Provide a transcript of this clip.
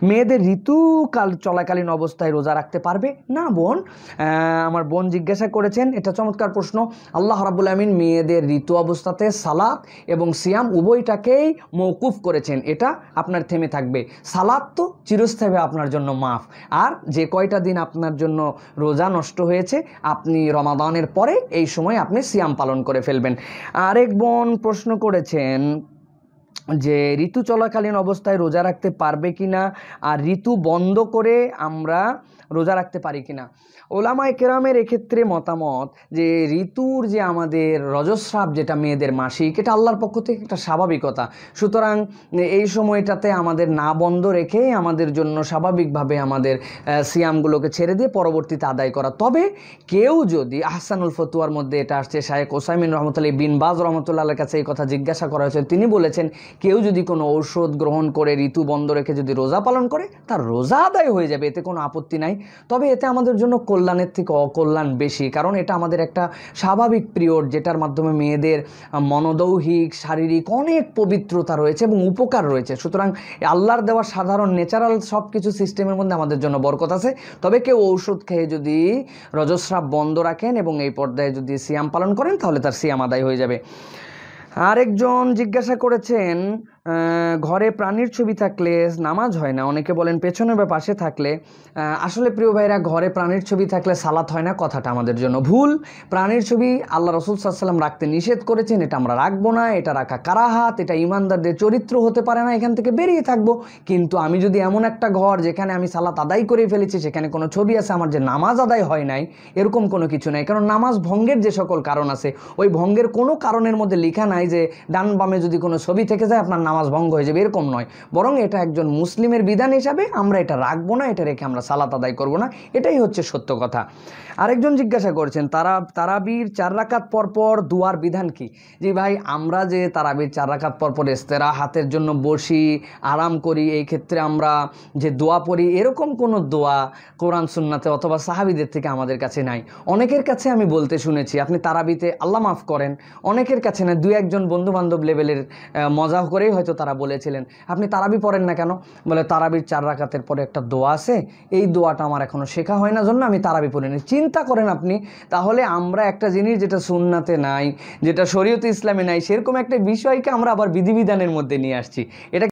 মেয়েদের ঋতুকাল চলাকালীন অবস্থায় রোজা রাখতে পারবে না বোন? আমার বোন জিজ্ঞাসা করেছেন, এটা চমৎকার প্রশ্ন। আল্লাহ রাব্বুল আমিন মেয়েদের ঋতু অবস্থাতে সালাত এবং সিয়াম উভয়টাকেই মওকুফ করেছেন, এটা আপনার থেমে থাকবে। সালাত তো চিরস্থায়ী আপনার জন্য মাফ, আর যে কয়টা দিন আপনার জন্য রোজা নষ্ট হয়েছে আপনি রমাদানের পরে এই সময় আপনি সিয়াম পালন করে ফেলবেন। আরেক বোন প্রশ্ন করেছেন যে ঋতু চলাকালীন অবস্থায় রোজা রাখতে পারবে কিনা, আর ঋতু বন্ধ করে আমরা রোজা রাখতে পারি কিনা। ওলামায়ে কেরামের এক্ষেত্রে মতামত যে ঋতুর যে আমাদের রজস্রাব যেটা মেয়েদের মাসিক, এটা আল্লাহর পক্ষ থেকে একটা স্বাভাবিকতা, সুতরাং এই সময়টাতে আমাদের না বন্ধ রেখে আমাদের জন্য স্বাভাবিকভাবে আমাদের সিয়ামগুলোকে ছেড়ে দিয়ে পরবর্তীতে আদায় করা। তবে কেউ যদি আহসানুল ফতুয়ার মধ্যে এটা আসছে, শায়েখ ওসাইমিন রহমতুল্লাহ বিন বাজ রহমতুল্লাহর কাছে এই কথা জিজ্ঞাসা করা হয়েছে, তিনি বলেছেন কেউ যদি কোনো ঔষধ গ্রহণ করে ঋতু বন্ধ রেখে যদি রোজা পালন করে তার রোজা আদায় হয়ে যাবে, এতে কোনো আপত্তি নাই। তবে এতে আমাদের জন্য কল্যাণের থেকে অকল্যাণ বেশি, কারণ এটা আমাদের একটা স্বাভাবিক পিরিয়ড যেটার মাধ্যমে মেয়েদের মনোদৈহিক শারীরিক অনেক পবিত্রতা রয়েছে এবং উপকার রয়েছে। সুতরাং আল্লাহর দেওয়া সাধারণ ন্যাচারাল সব কিছু সিস্টেমের মধ্যে আমাদের জন্য বরকত আছে। তবে কেউ ঔষধ খেয়ে যদি রজস্রাব বন্ধ রাখেন এবং এই পর্যায়ে যদি সিয়াম পালন করেন তাহলে তার সিয়াম আদায় হয়ে যাবে। আরেকজন জিজ্ঞাসা করেছেন ঘরে প্রাণীর ছবি থাকলে নামাজ হয় না, অনেকে বলেন পেছনে বা পাশে থাকলে। আসলে প্রিয় ভাইরা, ঘরে প্রাণীর ছবি থাকলে সালাত হয় না কথাটা আমাদের জন্য ভুল। প্রাণীর ছবি আল্লাহ রাসূল সাল্লাল্লাহু আলাইহি ওয়াসাল্লাম রাখতে নিষেধ করেছেন, এটা আমরা রাখবো না, এটা রাখা কারাহাত, এটা ইমানদারদের চরিত্র হতে পারে না, এখান থেকে বেরিয়ে থাকবো। কিন্তু আমি যদি এমন একটা ঘর যেখানে আমি সালাত আদায় করে ফেলেছি সেখানে কোনো ছবি আছে, আমার যে নামাজ আদায় হয় নাই এরকম কোনো কিছু নাই। কারণ নামাজ ভঙ্গের যে সকল কারণ আছে ওই ভঙ্গের কোনো কারণের মধ্যে লেখা নাই যে ডান বামে যদি কোনো ছবি থেকে যায় আপনার নামাজ ভঙ্গ হয়ে যাবে, এরকম নয়। বরং এটা একজন মুসলিমের বিধান হিসাবে আমরা এটা রাখবো না, এটা রেখে আমরা সালাত আদায় করবো না, এটাই হচ্ছে সত্য কথা। আরেকজন জিজ্ঞাসা করছেন তারাবির 4 রাকাত পরপর দোয়ার বিধান কি? জি ভাই, আমরা যে তারাবির 4 রাকাত পরপর ইস্তেরাহাতের জন্য বসি, আরাম করি, এই ক্ষেত্রে আমরা যে দোয়া পড়ি এরকম কোনো দোয়া কোরআন সুন্নাতে অথবা সাহাবীদের থেকে আমাদের কাছে নাই। অনেকের কাছে আমি বলতে শুনেছি আপনি তারাবিতে আল্লাহ মাফ করেন, অনেকের কাছে না, 2-1 বন্ধু বান্ধব লেভেলের মজা করেই হয়তো তারা বলেছিলেন আপনি তারাবি পড়েন না কেন? বলে তারাবির 4 রাকাতের পরে একটা দোয়া আছে, এই দোয়াটা আমার এখনো শেখা হয় না জন্য আমি তারাবি পড়িনি। চিন্তা করেন আপনি, তাহলে আমরা একটা জিনিস যেটা সুন্নাতে নাই, যেটা শরীয়তে ইসলামে নাই, সেরকম একটা বিষয়কে আমরা আবার বিধিবিধানের মধ্যে নিয়ে আসছি। এটা